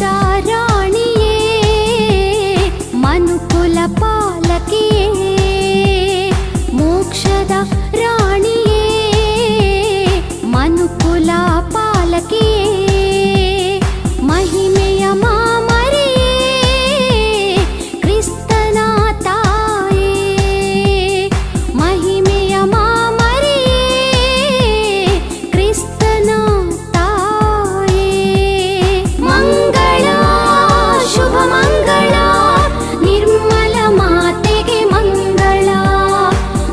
ರಾಣಿಯೇ ಮನುಕುಲ ಪಾಲಕಿಯೇ ಮೋಕ್ಷದ ರಾಣಿಯೇ ಮನುಕುಲ ಪಾಲಕಿಯೇ ಮಹಿಮೆಯ ಮಾಮರಿಯೇ ಕ್ರಿಸ್ತನ ತಾಯೇ ಮಹಿಮೆಯ ಮಾಮರಿಯೇ ಕ್ರಿಸ್ತನ ತಾಯೇ ಮಂಗಳ ಶುಭ ಮಂಗಳ ನಿರ್ಮಲ ಮಾತೆಗೆ ಮಂಗಳ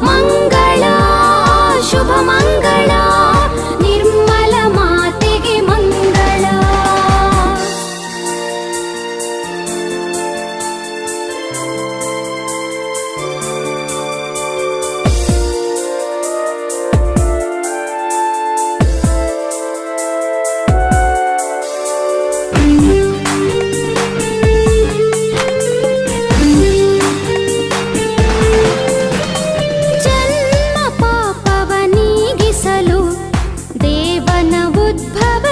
ಮಂಗಳ ಶುಭ ಮಂಗಳ ನಿರ್ಮಲ ಮಾತೆಗೆ ಮಂಗಳ ಜನ್ಮ ಪಾಪವ ನೀಗಿಸಲು ದೇವನ ಉದ್ಭವ